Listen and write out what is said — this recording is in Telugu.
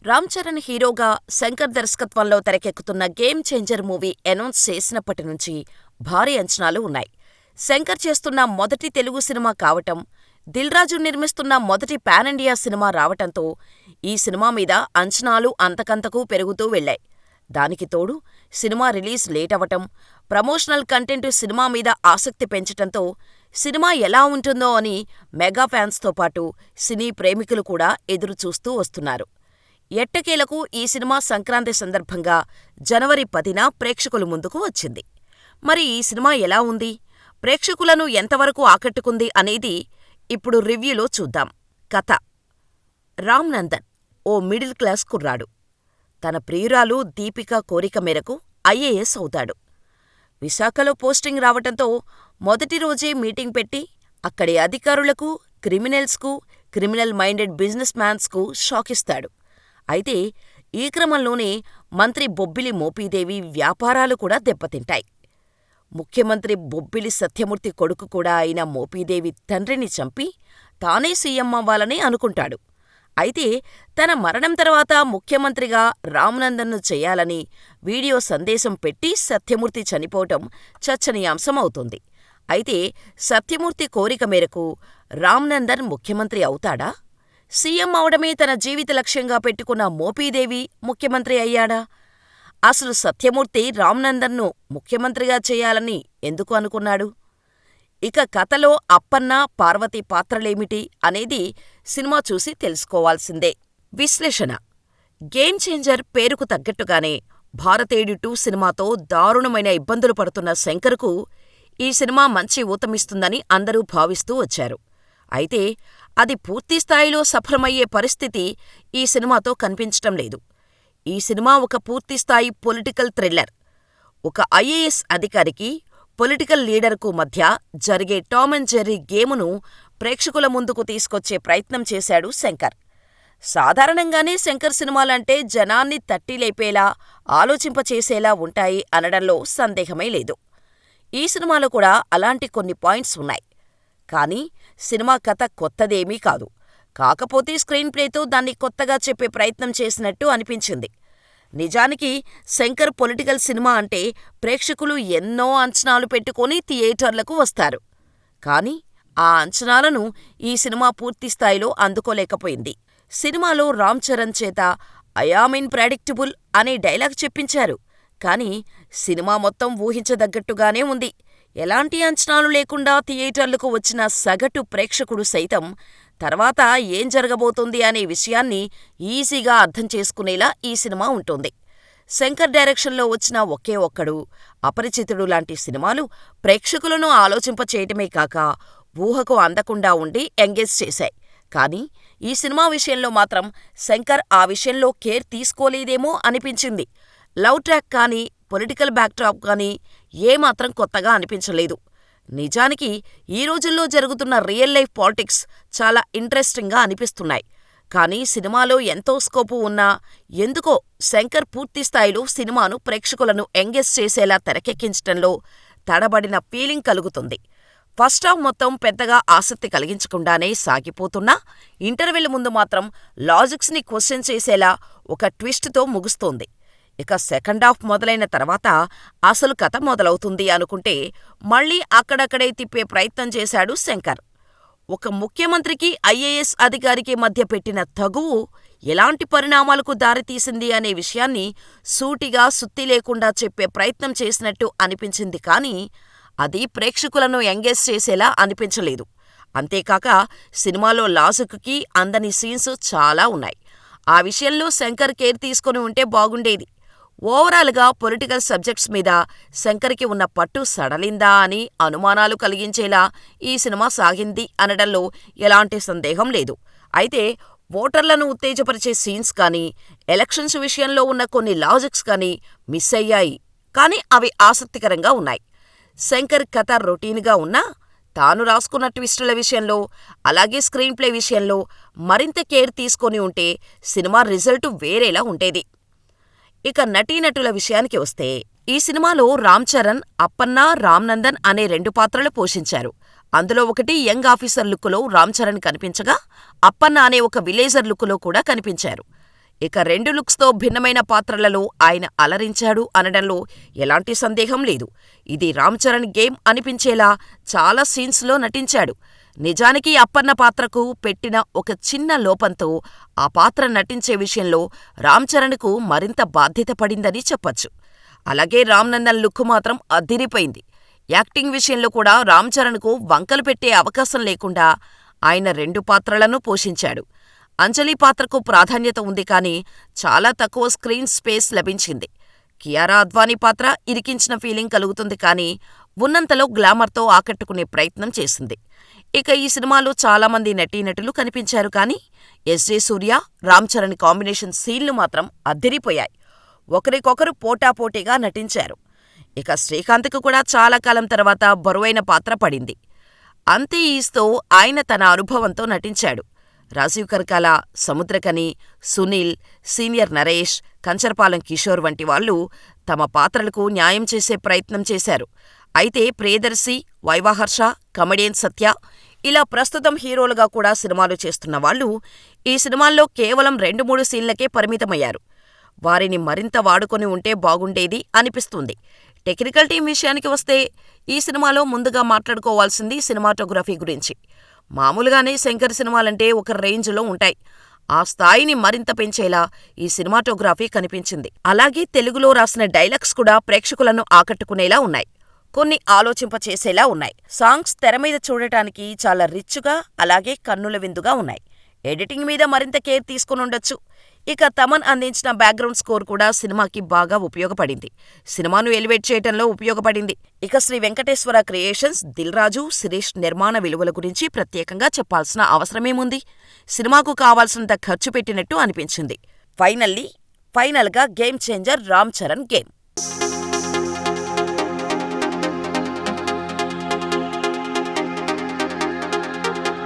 రామ్ చరణ్ హీరోగా శంకర్ దర్శకత్వంలో తెరకెక్కుతున్న గేమ్ చేంజర్ మూవీ అనౌన్స్ చేసినప్పటి నుంచి భారీ అంచనాలు ఉన్నాయి. శంకర్ చేస్తున్న మొదటి తెలుగు సినిమా కావటం, దిల్ రాజు నిర్మిస్తున్న మొదటి పాన్ ఇండియా సినిమా రావటంతో ఈ సినిమా మీద అంచనాలు అంతకంతకూ పెరుగుతూ వెళ్లాయి. దానికి తోడు సినిమా రిలీజ్ లేటవటం, ప్రమోషనల్ కంటెంట్ సినిమా మీద ఆసక్తి పెంచటంతో సినిమా ఎలా ఉంటుందో అని మెగా ఫ్యాన్స్తో పాటు సినీ ప్రేమికులు కూడా ఎదురుచూస్తూ వస్తున్నారు. ఎట్టకేలకు ఈ సినిమా సంక్రాంతి సందర్భంగా జనవరి 10న ప్రేక్షకుల ముందుకు వచ్చింది. మరి ఈ సినిమా ఎలా ఉంది, ప్రేక్షకులను ఎంతవరకు ఆకట్టుకుంది అనేది ఇప్పుడు రివ్యూలో చూద్దాం. కథ: రామ్ నందన్ ఓ మిడిల్ క్లాస్ కుర్రాడు. తన ప్రియురాలు దీపిక కోరిక మేరకు ఐఏఎస్ అవుతాడు. విశాఖలో పోస్టింగ్ రావటంతో మొదటి రోజే మీటింగ్ పెట్టి అక్కడి అధికారులకు, క్రిమినల్స్కు, క్రిమినల్ మైండెడ్ బిజినెస్ మ్యాన్స్కు షాకిస్తాడు. అయితే ఈ క్రమంలోనే మంత్రి బొబ్బిలి మోపీదేవి వ్యాపారాలు కూడా దెబ్బతింటాయి. ముఖ్యమంత్రి బొబ్బిలి సత్యమూర్తి కొడుకు కూడా అయిన మోపీదేవి తండ్రిని చంపి తానే సీఎం అవ్వాలని అనుకుంటాడు. అయితే తన మరణం తర్వాత ముఖ్యమంత్రిగా రామ్నందన్ను చెయ్యాలని వీడియో సందేశం పెట్టి సత్యమూర్తి చనిపోవటం చర్చనీయాంశమవుతుంది. అయితే సత్యమూర్తి కోరిక మేరకు రామ్నందన్ ముఖ్యమంత్రి అవుతాడా? సీఎం అవడమే తన జీవిత లక్ష్యంగా పెట్టుకున్న మోపీదేవి ముఖ్యమంత్రి అయ్యాడా? అసలు సత్యమూర్తి రామ్నందన్ను ముఖ్యమంత్రిగా చేయాలని ఎందుకు అనుకున్నాడు? ఇక కథలో అప్పన్న, పార్వతి పాత్రలేమిటి అనేది సినిమా చూసి తెలుసుకోవాల్సిందే. విశ్లేషణ: గేమ్ చేంజర్ పేరుకు తగ్గట్టుగానే భారతీయుడు 2 సినిమాతో దారుణమైన ఇబ్బందులు పడుతున్న శంకర్కు ఈ సినిమా మంచి ఊతమిస్తుందని అందరూ భావిస్తూ వచ్చారు. అయితే అది పూర్తిస్థాయిలో సఫలమయ్యే పరిస్థితి ఈ సినిమాతో కనిపించటం లేదు. ఈ సినిమా ఒక పూర్తిస్థాయి పొలిటికల్ థ్రిల్లర్. ఒక ఐఏఎస్ అధికారికి, పొలిటికల్ లీడర్కు మధ్య జరిగే టామ్ అండ్ జెర్రీ గేమును ప్రేక్షకుల ముందుకు తీసుకొచ్చే ప్రయత్నం చేశాడు శంకర్. సాధారణంగానే శంకర్ సినిమాలంటే జనాన్ని తట్టిలేపేలా, ఆలోచింపచేసేలా ఉంటాయి అనడంలో సందేహమే లేదు. ఈ సినిమాలో కూడా అలాంటి కొన్ని పాయింట్స్ ఉన్నాయి. కానీ సినిమా కథ కొత్తదేమీ కాదు. కాకపోతే స్క్రీన్ ప్లేతో దాన్ని కొత్తగా చెప్పే ప్రయత్నం చేసినట్టు అనిపించింది. నిజానికి శంకర్ పొలిటికల్ సినిమా అంటే ప్రేక్షకులు ఎన్నో అంచనాలు పెట్టుకుని థియేటర్లకు వస్తారు. కానీ ఆ అంచనాలను ఈ సినిమా పూర్తిస్థాయిలో అందుకోలేకపోయింది. సినిమాలో రామ్ చరణ్ చేత "ఐ యామ్ ఇన్‌ప్రెడిక్టబుల్" అనే డైలాగ్ చెప్పించారు. కానీ సినిమా మొత్తం ఊహించదగ్గట్టుగానే ఉంది. ఎలాంటి అంచనాలు లేకుండా థియేటర్లకు వచ్చిన సగటు ప్రేక్షకుడు సైతం తర్వాత ఏం జరగబోతోంది అనే విషయాన్ని ఈజీగా అర్థం చేసుకునేలా ఈ సినిమా ఉంటుంది. శంకర్ డైరెక్షన్లో వచ్చిన ఒకే ఒక్కడు, అపరిచితుడు లాంటి సినిమాలు ప్రేక్షకులను ఆలోచింపచేయటమే కాక ఊహకు అందకుండా ఉండి ఎంగేజ్ చేశాయి. కానీ ఈ సినిమా విషయంలో మాత్రం శంకర్ ఆ విషయంలో కేర్ తీసుకోలేదేమో అనిపించింది. లవ్ ట్రాక్ కానీ, పొలిటికల్ బ్యాక్డ్రాప్ కానీ ఏమాత్రం కొత్తగా అనిపించలేదు. నిజానికి ఈ రోజుల్లో జరుగుతున్న రియల్ లైఫ్ పాలిటిక్స్ చాలా ఇంట్రెస్టింగ్గా అనిపిస్తున్నాయి. కానీ సినిమాలో ఎంతో స్కోపు ఉన్నా ఎందుకో శంకర్ పూర్తిస్థాయిలో సినిమాను ప్రేక్షకులను ఎంగేజ్ చేసేలా తెరకెక్కించటంలో తడబడిన ఫీలింగ్ కలుగుతుంది. ఫస్ట్ హాఫ్ మొత్తం పెద్దగా ఆసక్తి కలిగించకుండానే సాగిపోతున్నా ఇంటర్వెల్ ముందు మాత్రం లాజిక్స్ని క్వశ్చన్ చేసేలా ఒక ట్విస్ట్తో ముగుస్తోంది. ఇక సెకండ్ హాఫ్ మొదలైన తర్వాత అసలు కథ మొదలవుతుంది అనుకుంటే మళ్ళీ అక్కడక్కడే తిప్పే ప్రయత్నం చేశాడు శంకర్. ఒక ముఖ్యమంత్రికి, ఐఏఎస్ అధికారికి మధ్య పెట్టిన తగువు ఎలాంటి పరిణామాలకు దారితీసింది అనే విషయాన్ని సూటిగా, సుత్తి లేకుండా చెప్పే ప్రయత్నం చేసినట్టు అనిపించింది. కానీ అది ప్రేక్షకులను ఎంగేజ్ చేసేలా అనిపించలేదు. అంతేకాక సినిమాలో లాజిక్కి అందని సీన్స్ చాలా ఉన్నాయి. ఆ విషయంలో శంకర్ కేర్ తీసుకుని ఉంటే బాగుండేది. ఓవరాల్గా పొలిటికల్ సబ్జెక్ట్స్ మీద శంకర్కి ఉన్న పట్టు సడలిందా అని అనుమానాలు కలిగించేలా ఈ సినిమా సాగింది అనడంలో ఎలాంటి సందేహం లేదు. అయితే ఓటర్లను ఉత్తేజపరిచే సీన్స్ కానీ, ఎలక్షన్స్ విషయంలో ఉన్న కొన్ని లాజిక్స్ కానీ మిస్ అయ్యాయి. కానీ అవి ఆసక్తికరంగా ఉన్నాయి. శంకర్ కథ రొటీన్గా ఉన్నా తాను రాసుకున్న ట్విస్టుల విషయంలో, అలాగే స్క్రీన్ ప్లే విషయంలో మరింత కేర్ తీసుకొని ఉంటే సినిమా రిజల్ట్ వేరేలా ఉండేది. ఇక నటీనటుల విషయానికి వస్తే ఈ సినిమాలో రామ్ చరణ్, అప్పన్న, రామ్ నందన్ అనే 2 పాత్రలు పోషించారు. అందులో ఒకటి యంగ్ ఆఫీసర్ లుక్కులో రామ్ చరణ్ కనిపించగా, అప్పన్న అనే ఒక విలేజర్ లుక్కులో కూడా కనిపించారు. ఇక 2 లుక్స్‌తో భిన్నమైన పాత్రలలో ఆయన అలరించాడు అనడంలో ఎలాంటి సందేహం లేదు. ఇది రామ్ చరణ్ గేమ్ అనిపించేలా చాలా సీన్స్‌లో నటించాడు. నిజానికి అప్పన్న పాత్రకు పెట్టిన ఒక చిన్న లోపంతో ఆ పాత్ర నటించే విషయంలో రామ్ చరణ్‌కు మరింత బాధ్యత పడిందని చెప్పొచ్చు. అలాగే రామ్ నందన్ లుక్ మాత్రం అదిరిపోయింది. యాక్టింగ్ విషయంలో కూడా రామ్ చరణ్‌కు వంకలు పెట్టే అవకాశం లేకుండా ఆయన 2 పాత్రలను పోషించాడు. అంజలి పాత్రకు ప్రాధాన్యత ఉంది కానీ చాలా తక్కువ స్క్రీన్ స్పేస్ లభించింది. కియారా అద్వానీ పాత్ర ఇరికించిన ఫీలింగ్ కలుగుతుంది కానీ ఉన్నంతలో గ్లామర్తో ఆకట్టుకునే ప్రయత్నం చేసింది. ఇక ఈ సినిమాలో చాలామంది నటీనటులు కనిపించారు కానీ ఎస్.జె. సూర్య, రామ్ చరణ్ కాంబినేషన్ సీన్లు మాత్రం అదిరిపోయాయి. ఒకరికొకరు పోటాపోటీగా నటించారు. ఇక శ్రీకాంత్కు కూడా చాలా కాలం తర్వాత బరువైన పాత్ర పడింది. అంతే ఈస్తో ఆయన తన అనుభవంతో నటించాడు. రాజీవ్ కనకాల, సముద్రకని, సునీల్, సీనియర్ నరేష్, కంచరపాలెం కిషోర్ వంటి వాళ్ళు తమ పాత్రలకు న్యాయం చేసే ప్రయత్నం చేశారు. అయితే ప్రియదర్శి, వైవా హర్ష, కమెడియన్ సత్య ఇలా ప్రస్తుతం హీరోలుగా కూడా సినిమాలు చేస్తున్న వాళ్ళు ఈ సినిమాల్లో కేవలం 2-3 సీన్లకే పరిమితమయ్యారు. వారిని మరింత వాడుకొని ఉంటే బాగుండేది అనిపిస్తుంది. టెక్నికల్ టీం విషయానికి వస్తే ఈ సినిమాలో ముందుగా మాట్లాడుకోవాల్సింది సినిమాటోగ్రఫీ గురించి. మామూలుగానే శంకర్ సినిమాలంటే ఒక రేంజ్లో ఉంటాయి. ఆ స్థాయిని మరింత పెంచేలా ఈ సినిమాటోగ్రఫీ కనిపించింది. అలాగే తెలుగులో రాసిన డైలాగ్స్ కూడా ప్రేక్షకులను ఆకట్టుకునేలా ఉన్నాయి. కొన్ని ఆలోచింపచేసేలా ఉన్నాయి. సాంగ్స్ తెరమీద చూడటానికి చాలా రిచ్గా, అలాగే కన్నుల విందుగా ఉన్నాయి. ఎడిటింగ్ మీద మరింత కేర్ తీసుకునుండొచ్చు. ఇక తమన్ అందించిన బ్యాక్గ్రౌండ్ స్కోర్ కూడా సినిమాకి బాగా ఉపయోగపడింది. సినిమాను ఎలివేట్ చేయటంలో ఉపయోగపడింది. ఇక శ్రీ వెంకటేశ్వర క్రియేషన్స్, దిల్ రాజు, శిరీష్ నిర్మాణ విలువల గురించి ప్రత్యేకంగా చెప్పాల్సిన అవసరమేముంది? సినిమాకు కావాల్సినంత ఖర్చు పెట్టినట్టు అనిపించింది. ఫైనల్గా game changer Ram Charan game.